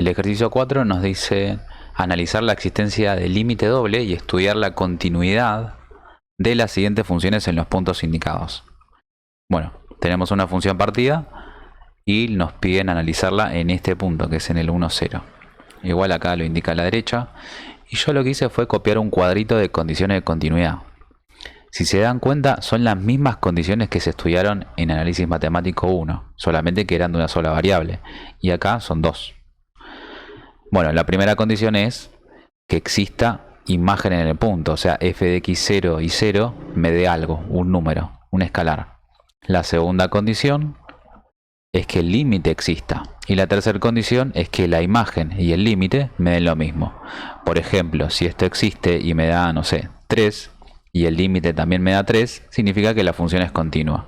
El ejercicio 4 nos dice analizar la existencia del límite doble y estudiar la continuidad de las siguientes funciones en los puntos indicados. Bueno, tenemos una función partida y nos piden analizarla en este punto, que es en el 1, 0. Igual acá lo indica a la derecha. Y yo lo que hice fue copiar un cuadrito de condiciones de continuidad. Si se dan cuenta, son las mismas condiciones que se estudiaron en análisis matemático 1, solamente que eran de una sola variable. Y acá son dos. Bueno, la primera condición es que exista imagen en el punto, o sea, f de x0 y 0 me dé algo, un número, un escalar. La segunda condición es que el límite exista. Y la tercera condición es que la imagen y el límite me den lo mismo. Por ejemplo, si esto existe y me da, no sé, 3, y el límite también me da 3, significa que la función es continua.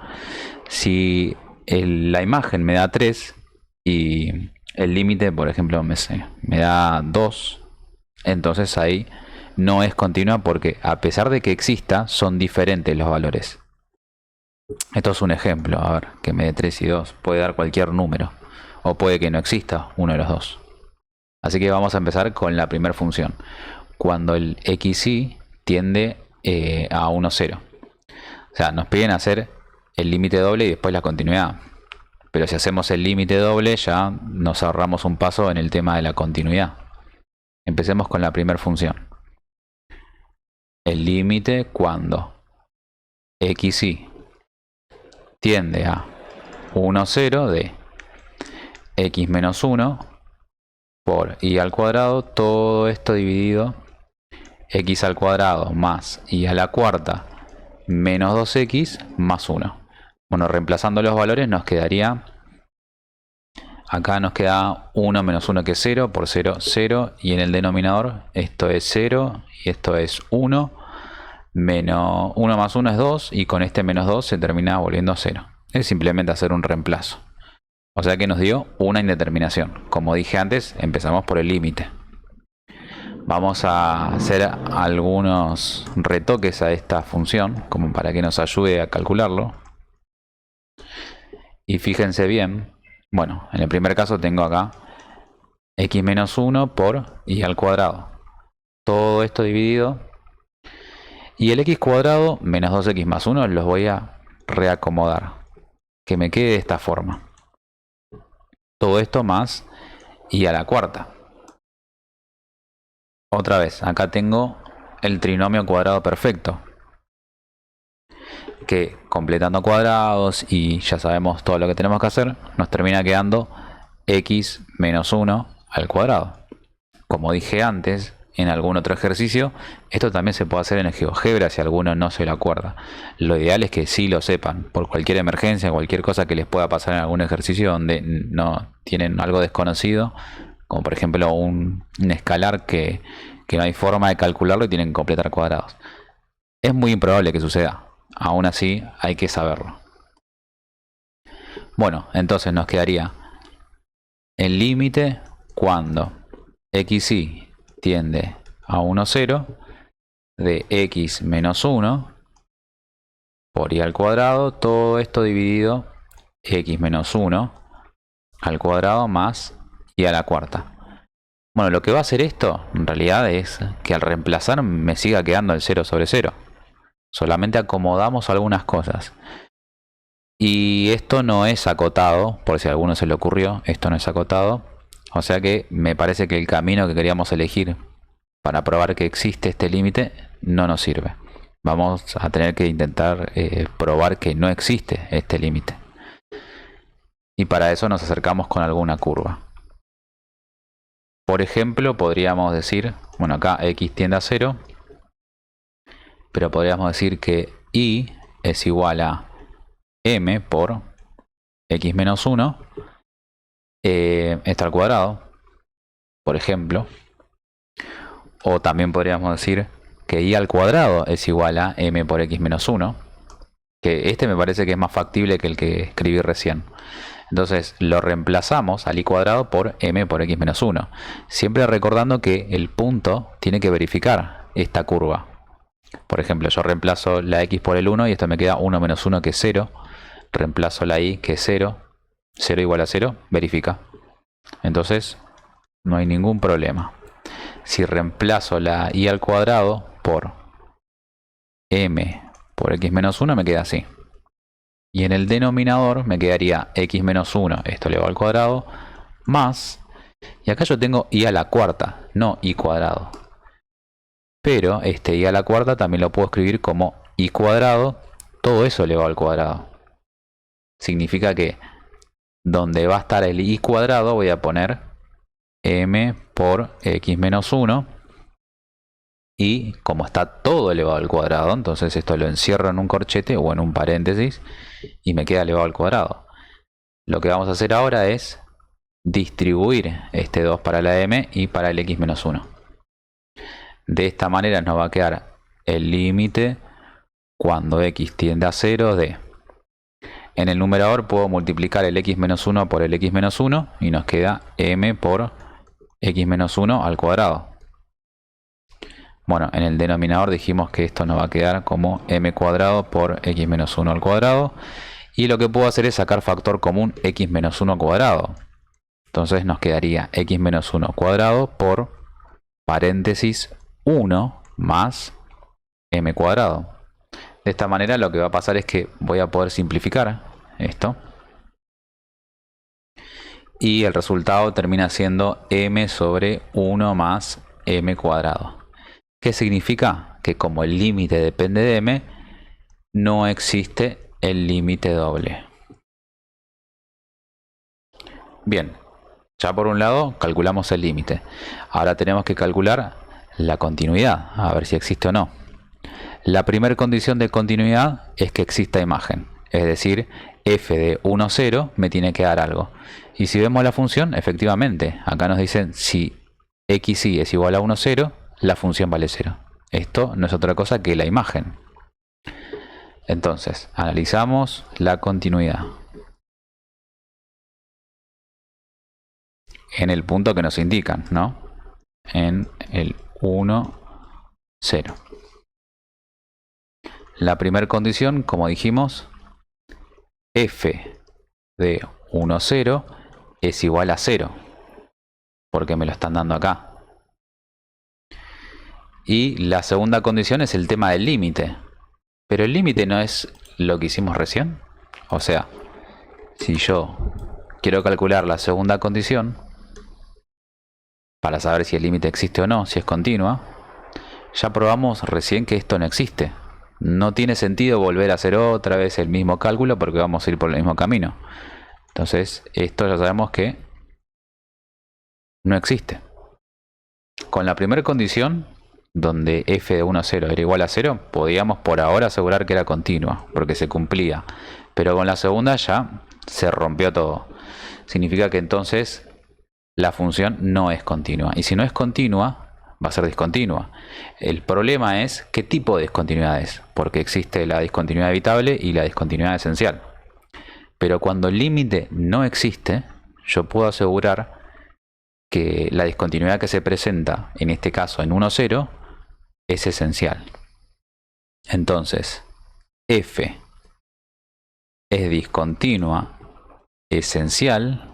Si la imagen me da 3 y el límite, por ejemplo, me da 2, entonces ahí no es continua porque a pesar de que exista, son diferentes los valores. Esto es un ejemplo, a ver, que me dé 3 y 2, puede dar cualquier número, o puede que no exista uno de los dos. Así que vamos a empezar con la primera función. Cuando el xy tiende a 1, 0. O sea, nos piden hacer el límite doble y después la continuidad. Pero si hacemos el límite doble ya nos ahorramos un paso en el tema de la continuidad. Empecemos con la primera función. El límite cuando xy tiende a 1, 0 de x menos 1 por y al cuadrado, todo esto dividido x al cuadrado más y a la cuarta menos 2x más 1. Bueno, reemplazando los valores nos quedaría, acá nos queda 1 menos 1 que es 0, por 0, 0, y en el denominador esto es 0 y esto es 1, menos 1 más 1 es 2 y con este menos 2 se termina volviendo 0. Es simplemente hacer un reemplazo. O sea que nos dio una indeterminación. Como dije antes, empezamos por el límite. Vamos a hacer algunos retoques a esta función, como para que nos ayude a calcularlo. Y fíjense bien, bueno, en el primer caso tengo acá x menos 1 por y al cuadrado. Todo esto dividido. Y el x cuadrado menos 2x más 1 los voy a reacomodar. Que me quede de esta forma. Todo esto más y a la cuarta. Otra vez, acá tengo el trinomio cuadrado perfecto, que completando cuadrados y ya sabemos todo lo que tenemos que hacer, nos termina quedando x menos 1 al cuadrado. Como dije antes, en algún otro ejercicio, esto también se puede hacer en el GeoGebra si alguno no se lo acuerda. Lo ideal es que sí lo sepan, por cualquier emergencia, cualquier cosa que les pueda pasar en algún ejercicio donde no tienen algo desconocido, como por ejemplo un escalar que no hay forma de calcularlo y tienen que completar cuadrados. Es muy improbable que suceda, aún así hay que saberlo. Bueno, entonces nos quedaría el límite cuando xy tiende a 1, 0 de x menos 1 por y al cuadrado, todo esto dividido x menos 1 al cuadrado más y a la cuarta. Bueno, lo que va a hacer esto en realidad es que al reemplazar me siga quedando el 0 sobre 0. Solamente acomodamos algunas cosas. Y esto no es acotado, por si a alguno se le ocurrió, esto no es acotado. O sea que me parece que el camino que queríamos elegir para probar que existe este límite no nos sirve. Vamos a tener que intentar probar que no existe este límite. Y para eso nos acercamos con alguna curva. Por ejemplo, podríamos decir, bueno, acá x tiende a 0, pero podríamos decir que y es igual a m por x menos 1, esto al cuadrado, por ejemplo. O también podríamos decir que y al cuadrado es igual a m por x menos 1, que este me parece que es más factible que el que escribí recién. Entonces lo reemplazamos al i cuadrado por m por x menos 1. Siempre recordando que el punto tiene que verificar esta curva. Por ejemplo, yo reemplazo la x por el 1 y esto me queda 1 menos 1 que es 0. Reemplazo la y que es 0. 0 igual a 0, verifica. Entonces no hay ningún problema. Si reemplazo la y al cuadrado por m por x menos 1 me queda así. Y en el denominador me quedaría x menos 1, esto elevado al cuadrado, más, y acá yo tengo y a la cuarta, no y cuadrado. Pero este y a la cuarta también lo puedo escribir como y cuadrado, todo eso elevado al cuadrado. Significa que donde va a estar el y cuadrado voy a poner m por x menos 1. Y como está todo elevado al cuadrado, entonces esto lo encierro en un corchete o en un paréntesis y me queda elevado al cuadrado. Lo que vamos a hacer ahora es distribuir este 2 para la m y para el x menos 1. De esta manera nos va a quedar el límite cuando x tiende a 0 de... En el numerador puedo multiplicar el x menos 1 por el x menos 1 y nos queda m por x menos 1 al cuadrado. Bueno, en el denominador dijimos que esto nos va a quedar como m cuadrado por x menos 1 al cuadrado. Y lo que puedo hacer es sacar factor común x menos 1 cuadrado. Entonces nos quedaría x menos 1 cuadrado por paréntesis 1 más m cuadrado. De esta manera lo que va a pasar es que voy a poder simplificar esto. Y el resultado termina siendo m sobre 1 más m cuadrado. ¿Qué significa? Que como el límite depende de m, no existe el límite doble. Bien, ya por un lado calculamos el límite. Ahora tenemos que calcular la continuidad, a ver si existe o no. La primera condición de continuidad es que exista imagen. Es decir, f de 1, 0 me tiene que dar algo. Y si vemos la función, efectivamente, acá nos dicen si xy es igual a 1, 0, la función vale 0. Esto no es otra cosa que la imagen. Entonces, analizamos la continuidad. En el punto que nos indican, ¿no? En el 1, 0. La primera condición, como dijimos, f de 1, 0 es igual a 0. Porque me lo están dando acá. Y la segunda condición es el tema del límite. Pero el límite no es lo que hicimos recién. O sea, si yo quiero calcular la segunda condición, para saber si el límite existe o no, si es continua, ya probamos recién que esto no existe. No tiene sentido volver a hacer otra vez el mismo cálculo porque vamos a ir por el mismo camino. Entonces, esto ya sabemos que no existe. Con la primera condición, donde f de 1, 0 era igual a 0, podíamos por ahora asegurar que era continua, porque se cumplía. Pero con la segunda ya se rompió todo. Significa que entonces la función no es continua. Y si no es continua, va a ser discontinua. El problema es qué tipo de discontinuidad es, porque existe la discontinuidad evitable y la discontinuidad esencial. Pero cuando el límite no existe, yo puedo asegurar que la discontinuidad que se presenta, en este caso en 1, 0, es esencial. Entonces, f es discontinua esencial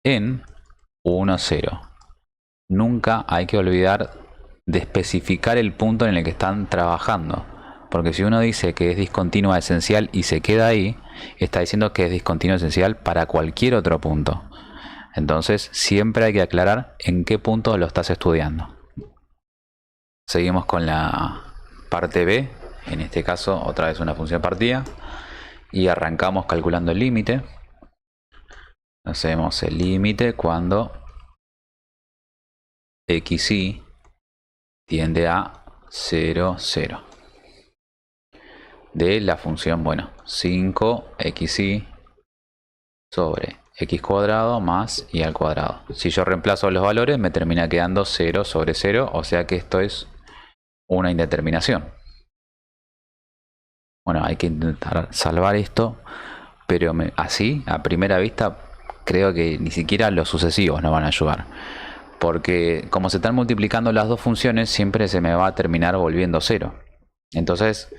en 1, 0. Nunca hay que olvidar de especificar el punto en el que están trabajando. Porque si uno dice que es discontinua esencial y se queda ahí, está diciendo que es discontinua esencial para cualquier otro punto. Entonces, siempre hay que aclarar en qué punto lo estás estudiando. Seguimos con la parte B, en este caso otra vez una función partida, y arrancamos calculando el límite. Hacemos el límite cuando xy tiende a 0, 0. De la función, bueno, 5xy sobre x cuadrado más y al cuadrado. Si yo reemplazo los valores me termina quedando 0 sobre 0, o sea que esto es una indeterminación. Bueno, hay que intentar salvar esto, pero así, a primera vista, creo que ni siquiera los sucesivos nos van a ayudar. Porque como se están multiplicando las dos funciones, siempre se me va a terminar volviendo 0. Entonces,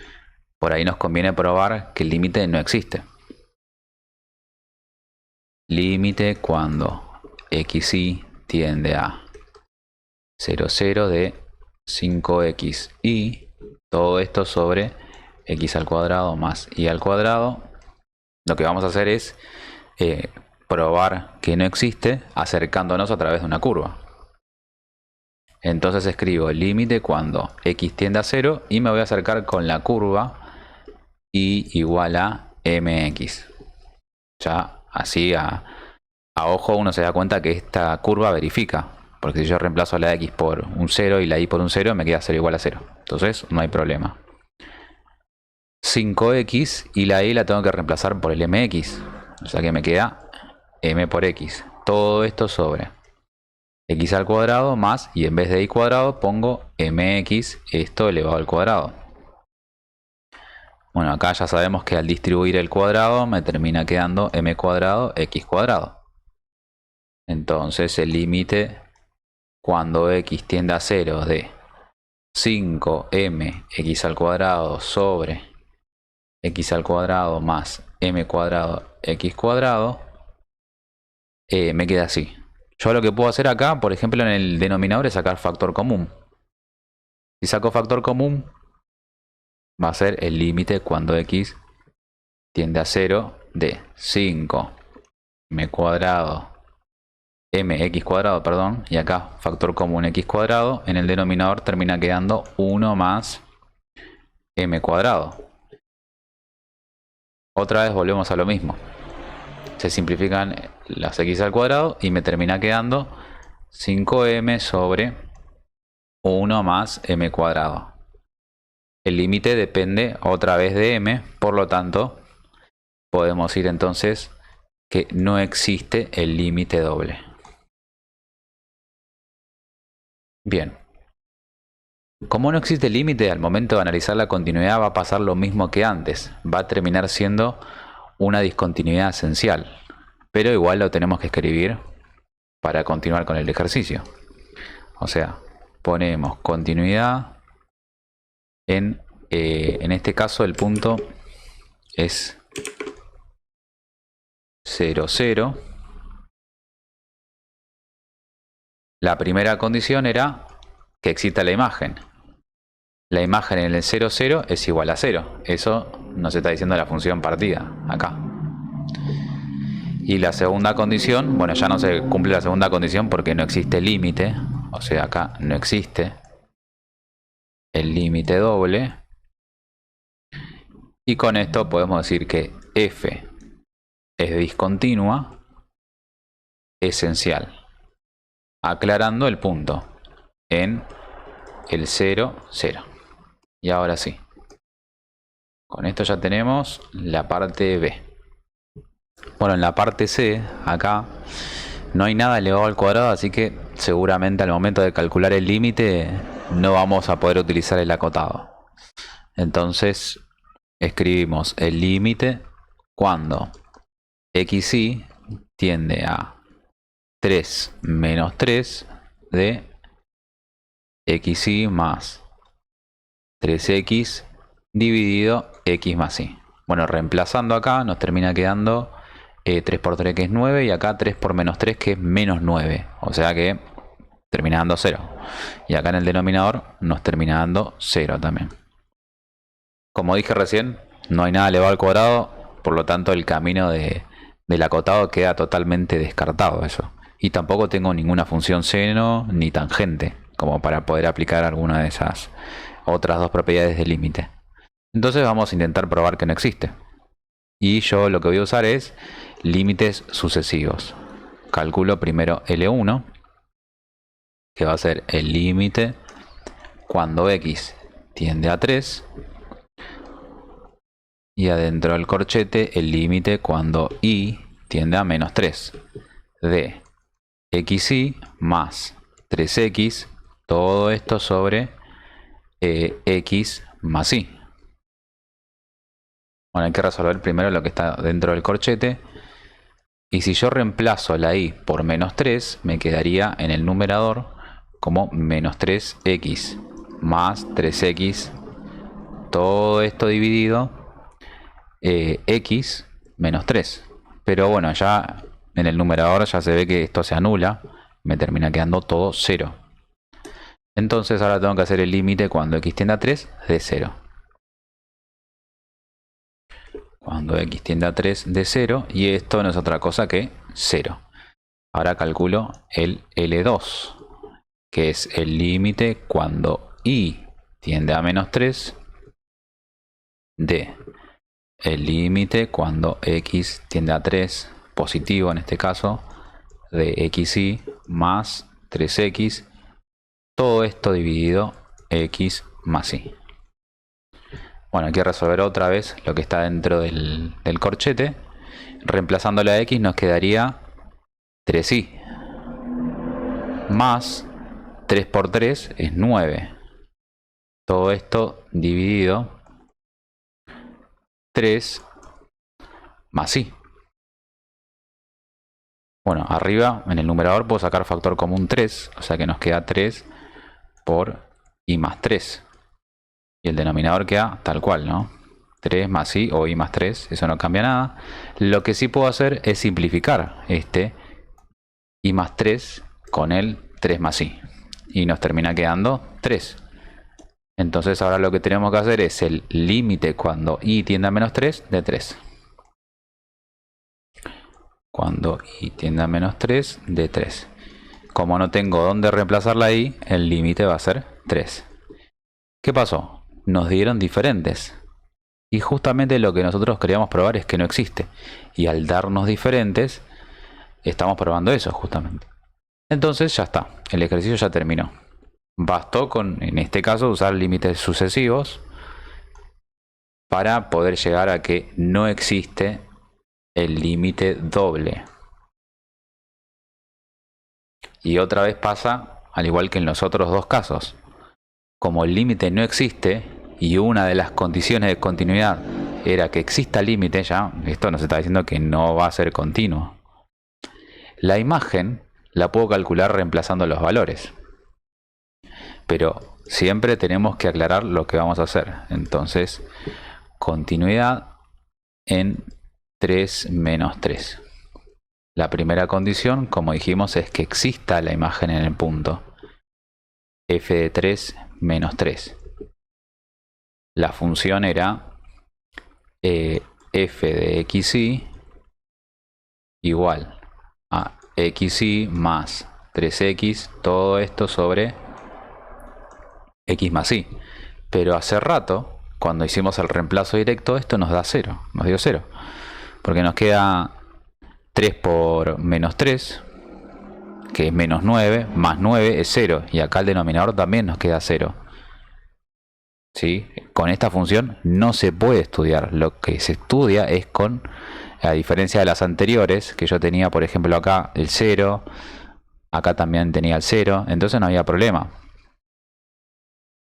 por ahí nos conviene probar que el límite no existe. Límite cuando xy tiende a 0, 0 de 5xy, todo esto sobre x al cuadrado más y al cuadrado. Lo que vamos a hacer es probar que no existe acercándonos a través de una curva. Entonces escribo el límite cuando x tiende a 0 y me voy a acercar con la curva y igual a mx. Ya así a ojo uno se da cuenta que esta curva verifica. Porque si yo reemplazo la x por un 0 y la y por un 0, me queda 0 igual a 0. Entonces no hay problema. 5x y la y la tengo que reemplazar por el mx. O sea que me queda m por x. Todo esto sobre x al cuadrado más, y en vez de y cuadrado pongo mx, esto elevado al cuadrado. Bueno, acá ya sabemos que al distribuir el cuadrado me termina quedando m cuadrado x cuadrado. Entonces el límite cuando x tiende a 0 de 5m x al cuadrado sobre x al cuadrado más m cuadrado x cuadrado, me queda así. Yo lo que puedo hacer acá, por ejemplo, en el denominador es sacar factor común. Si saco factor común, va a ser el límite cuando x tiende a 0 de 5m cuadrado mx cuadrado, perdón, y acá factor común x cuadrado, en el denominador termina quedando 1 más m cuadrado. Otra vez volvemos a lo mismo. Se simplifican las x al cuadrado y me termina quedando 5m sobre 1 más m cuadrado. El límite depende otra vez de m, por lo tanto podemos ir entonces que no existe el límite doble. Bien. Como no existe límite, al momento de analizar la continuidad va a pasar lo mismo que antes. Va a terminar siendo una discontinuidad esencial. Pero igual lo tenemos que escribir para continuar con el ejercicio. O sea, ponemos continuidad en este caso el punto es 0, 0. La primera condición era que exista la imagen. La imagen en el 0, 0 es igual a 0. Eso nos está diciendo la función partida acá. Y la segunda condición, bueno, ya no se cumple la segunda condición porque no existe límite. O sea, acá no existe el límite doble. Y con esto podemos decir que f es discontinua esencial. Aclarando el punto en el 0, 0. Y ahora sí. Con esto ya tenemos la parte B. Bueno, en la parte C, acá, no hay nada elevado al cuadrado, así que seguramente al momento de calcular el límite no vamos a poder utilizar el acotado. Entonces escribimos el límite cuando xy tiende a 3 menos 3 de xy más 3x dividido x más y. Bueno, reemplazando acá nos termina quedando 3 por 3 que es 9 y acá 3 por menos 3 que es menos 9. O sea que termina dando 0. Y acá en el denominador nos termina dando 0 también. Como dije recién, no hay nada elevado al cuadrado, por lo tanto el camino del acotado queda totalmente descartado eso. Y tampoco tengo ninguna función seno ni tangente como para poder aplicar alguna de esas otras dos propiedades del límite. Entonces vamos a intentar probar que no existe. Y yo lo que voy a usar es límites sucesivos. Calculo primero L1, que va a ser el límite cuando x tiende a 3. Y adentro del corchete el límite cuando y tiende a menos 3. De xy más 3x, todo esto sobre x más y. Bueno, hay que resolver primero lo que está dentro del corchete. Y si yo reemplazo la y por menos 3, me quedaría en el numerador como menos 3x más 3x. Todo esto dividido x menos 3. Pero bueno, ya en el numerador ya se ve que esto se anula. Me termina quedando todo 0. Entonces ahora tengo que hacer el límite cuando x tiende a 3 de 0. Cuando x tiende a 3 de 0. Y esto no es otra cosa que 0. Ahora calculo el L2. Que es el límite cuando y tiende a menos 3 de el límite cuando x tiende a 3, positivo en este caso, de xy más 3x, todo esto dividido x más y. Bueno, hay que resolver otra vez lo que está dentro del corchete. Reemplazando la x nos quedaría 3y más 3 por 3 es 9. Todo esto dividido 3 más y. Bueno, arriba en el numerador puedo sacar factor común 3, o sea que nos queda 3 por y más 3. Y el denominador queda tal cual, ¿no? 3 más y o y más 3, eso no cambia nada. Lo que sí puedo hacer es simplificar este y más 3 con el 3 más y. Y nos termina quedando 3. Entonces ahora lo que tenemos que hacer es el límite cuando y tiende a menos 3 de 3. Cuando y tiende a menos 3 de 3. Como no tengo dónde reemplazar la y, el límite va a ser 3. ¿Qué pasó? Nos dieron diferentes. Y justamente lo que nosotros queríamos probar es que no existe. Y al darnos diferentes, estamos probando eso justamente. Entonces ya está. El ejercicio ya terminó. Bastó con, en este caso, usar límites sucesivos para poder llegar a que no existe el límite doble. Y otra vez pasa, al igual que en los otros dos casos. Como el límite no existe y una de las condiciones de continuidad era que exista límite, ya esto nos está diciendo que no va a ser continuo. La imagen la puedo calcular reemplazando los valores. Pero siempre tenemos que aclarar lo que vamos a hacer. Entonces, continuidad en 3 menos 3. La primera condición, como dijimos, es que exista la imagen en el punto f de 3 menos 3. La función era f de xy igual a xy más 3x, todo esto sobre x más y. Pero hace rato, cuando hicimos el reemplazo directo, esto nos da 0, nos dio 0. Porque nos queda 3 por menos 3, que es menos 9, más 9 es 0. Y acá el denominador también nos queda 0. ¿Sí? Con esta función no se puede estudiar. Lo que se estudia es con, a diferencia de las anteriores, que yo tenía, por ejemplo, acá el 0, acá también tenía el 0, entonces no había problema.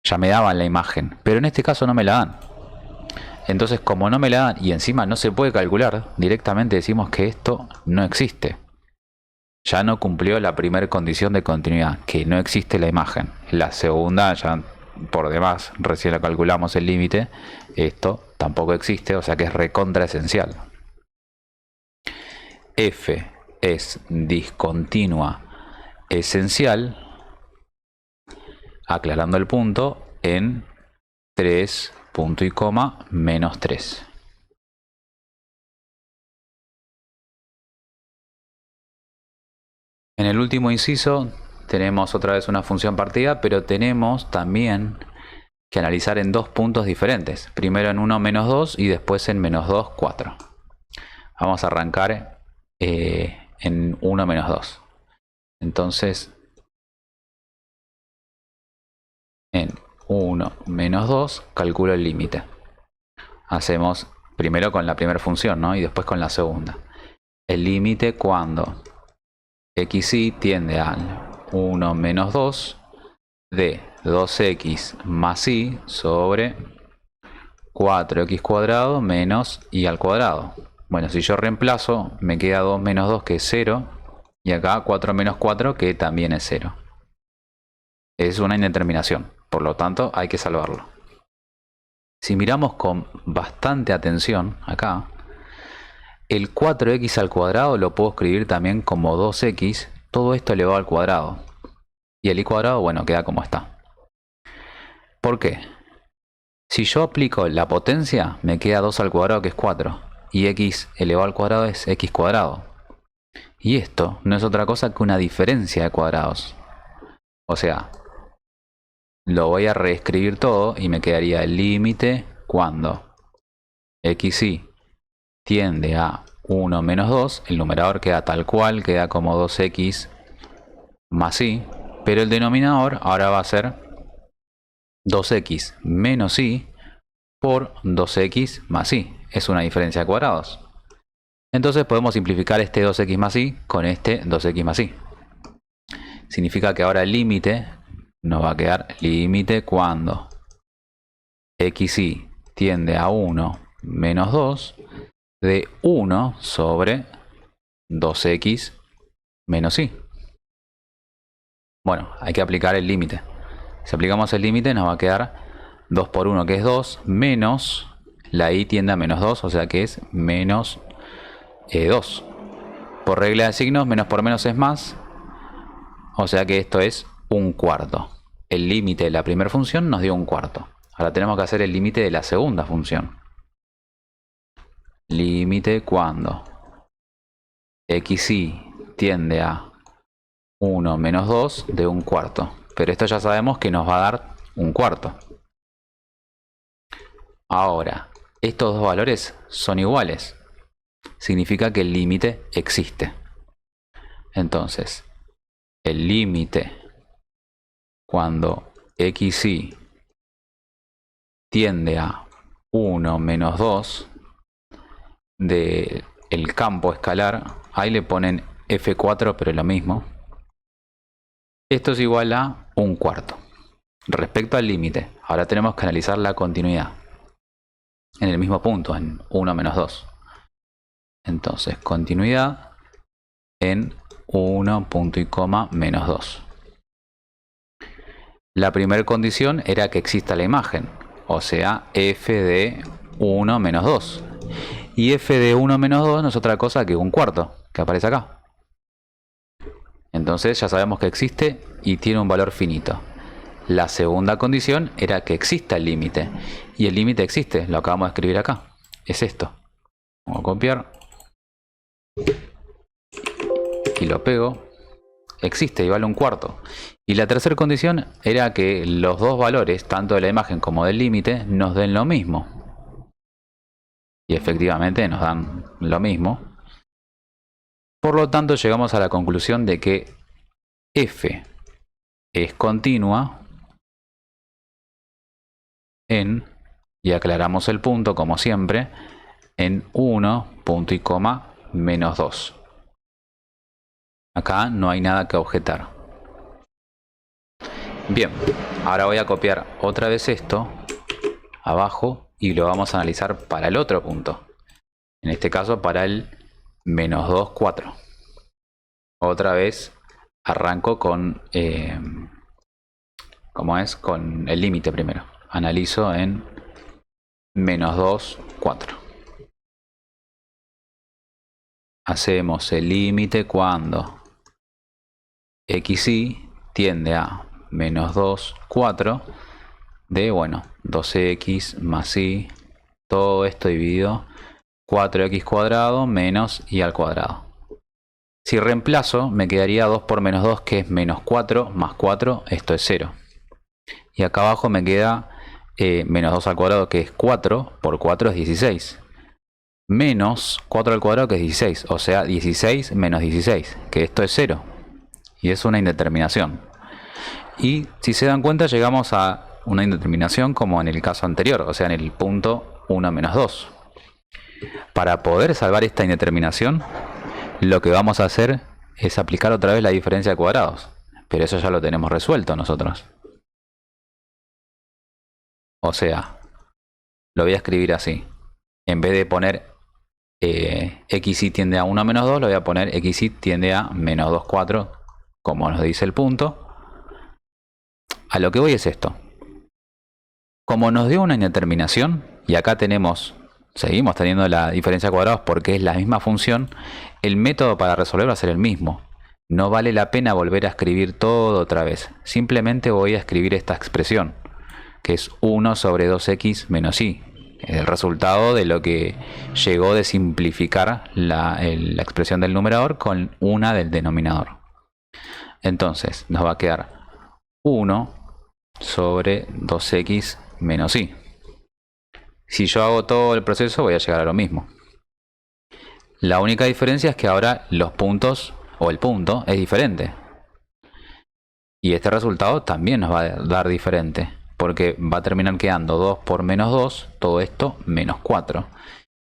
Ya me daban la imagen, pero en este caso no me la dan. Entonces, como no me la dan y encima no se puede calcular, directamente decimos que esto no existe. Ya no cumplió la primera condición de continuidad, que no existe la imagen. La segunda, ya por demás, recién la calculamos el límite, esto tampoco existe, o sea que es recontra esencial. F es discontinua esencial, aclarando el punto, en 3 punto y coma menos 3. En el último inciso tenemos otra vez una función partida, pero tenemos también que analizar en dos puntos diferentes. Primero en 1 menos 2 y después en menos 2, 4. Vamos a arrancar en 1 menos 2. Entonces, en 1 menos 2 calculo el límite. Hacemos primero con la primera función, ¿no? Y después con la segunda. El límite cuando xy tiende al 1 menos 2 de 2x más y sobre 4x cuadrado menos y al cuadrado. Bueno, si yo reemplazo, me queda 2 menos 2 que es 0, y acá 4 menos 4 que también es 0. Es una indeterminación, por lo tanto hay que salvarlo. Si miramos con bastante atención acá, el 4x al cuadrado lo puedo escribir también como 2x, todo esto elevado al cuadrado. Y el y cuadrado, bueno, queda como está. ¿Por qué? Si yo aplico la potencia, me queda 2 al cuadrado, que es 4. Y x elevado al cuadrado es x cuadrado. Y esto no es otra cosa que una diferencia de cuadrados. O sea, lo voy a reescribir todo y me quedaría el límite cuando xy tiende a 1 menos 2. El numerador queda tal cual, queda como 2x más y. Pero el denominador ahora va a ser 2x menos y por 2x más y. Es una diferencia de cuadrados. Entonces podemos simplificar este 2x más y con este 2x más y. Significa que ahora el límite nos va a quedar límite cuando xy tiende a 1 menos 2 de 1 sobre 2x menos y. Bueno, hay que aplicar el límite. Si aplicamos el límite nos va a quedar 2 por 1, que es 2, menos la y tiende a menos 2, o sea que es menos 2. Por regla de signos, menos por menos es más, o sea que esto es un cuarto. El límite de la primera función nos dio un cuarto. Ahora tenemos que hacer el límite de la segunda función. Límite cuando xy tiende a 1 menos 2 de un cuarto. Pero esto ya sabemos que nos va a dar un cuarto. Ahora, estos dos valores son iguales. Significa que el límite existe. Entonces, el límite cuando xy tiende a 1 menos 2 del campo escalar, ahí le ponen f4, pero es lo mismo. Esto es igual a un cuarto. Respecto al límite, ahora tenemos que analizar la continuidad. En el mismo punto, en 1 menos 2. Entonces, continuidad en 1 punto y coma menos 2. La primera condición era que exista la imagen, o sea, f de 1 menos 2. Y f de 1 menos 2 no es otra cosa que un cuarto, que aparece acá. Entonces ya sabemos que existe y tiene un valor finito. La segunda condición era que exista el límite. Y el límite existe, lo acabamos de escribir acá. Es esto. Vamos a copiar. Y lo pego. Existe y vale un cuarto. Y la tercera condición era que los dos valores, tanto de la imagen como del límite, nos den lo mismo. Y efectivamente nos dan lo mismo. Por lo tanto, llegamos a la conclusión de que f es continua en, y aclaramos el punto como siempre, en 1 punto y coma menos 2. Acá no hay nada que objetar. Bien, ahora voy a copiar otra vez esto abajo y lo vamos a analizar para el otro punto. En este caso para el menos 2, 4. Otra vez arranco con, con el límite primero. Analizo en menos 2, 4. Hacemos el límite cuando xy tiende a menos 2, 4 de, bueno, 12x más y, todo esto dividido 4x cuadrado menos y al cuadrado. Si reemplazo, me quedaría 2 por menos 2, que es menos 4, más 4, esto es 0. Y acá abajo me queda menos 2 al cuadrado, que es 4, por 4 es 16. Menos 4 al cuadrado, que es 16. O sea, 16 menos 16, que esto es 0. Y es una indeterminación. Y si se dan cuenta, llegamos a una indeterminación como en el caso anterior, o sea, en el punto 1 menos 2. Para poder salvar esta indeterminación, lo que vamos a hacer es aplicar otra vez la diferencia de cuadrados. Pero eso ya lo tenemos resuelto nosotros. O sea, lo voy a escribir así. En vez de poner xy tiende a 1 menos 2, lo voy a poner xy tiende a menos 2, 4, como nos dice el punto. A lo que voy es esto. Como nos dio una indeterminación, y acá tenemos seguimos teniendo la diferencia de cuadrados porque es la misma función, el método para resolver va a ser el mismo. No vale la pena volver a escribir todo otra vez. Simplemente voy a escribir esta expresión, que es 1 sobre 2x menos y. Es el resultado de lo que llegó de simplificar la expresión del numerador con una del denominador. Entonces nos va a quedar 1 sobre 2x menos y. Si yo hago todo el proceso voy a llegar a lo mismo. La única diferencia es que ahora los puntos o el punto es diferente. Y este resultado también nos va a dar diferente, porque va a terminar quedando 2 por menos 2, todo esto menos 4.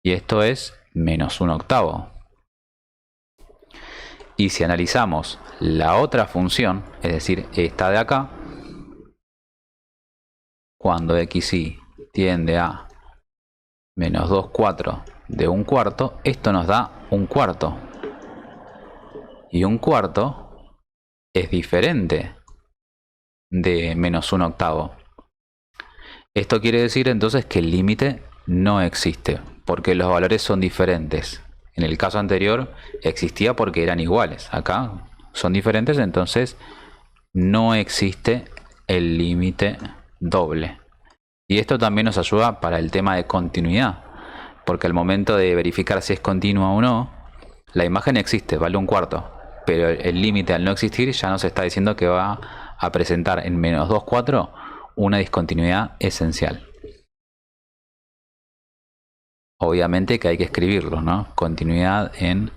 Y esto es menos 1/8. Y si analizamos la otra función, es decir, esta de acá, cuando xy tiende a menos 2/4 de 1/4, esto nos da 1/4. Y 1/4 es diferente de menos 1/8. Esto quiere decir entonces que el límite no existe, porque los valores son diferentes. En el caso anterior existía porque eran iguales. Acá son diferentes, entonces no existe el límite doble. Y esto también nos ayuda para el tema de continuidad, porque al momento de verificar si es continua o no, la imagen existe, vale 1/4, pero el límite al no existir ya nos está diciendo que va a presentar en menos 2/4 una discontinuidad esencial. Obviamente que hay que escribirlo, ¿no? Continuidad en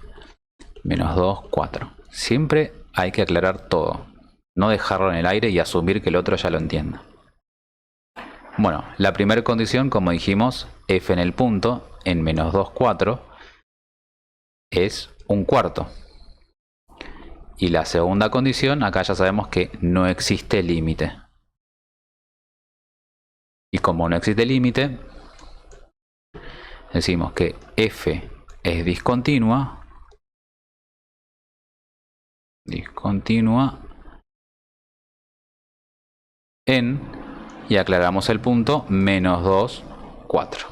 menos 2/4. Siempre hay que aclarar todo, no dejarlo en el aire y asumir que el otro ya lo entienda. Bueno, la primera condición, como dijimos, f en el punto en menos 2/4 es 1/4. Y la segunda condición, acá ya sabemos que no existe límite. Y como no existe límite, decimos que f es discontinua en, y aclaramos el punto, menos 2/4.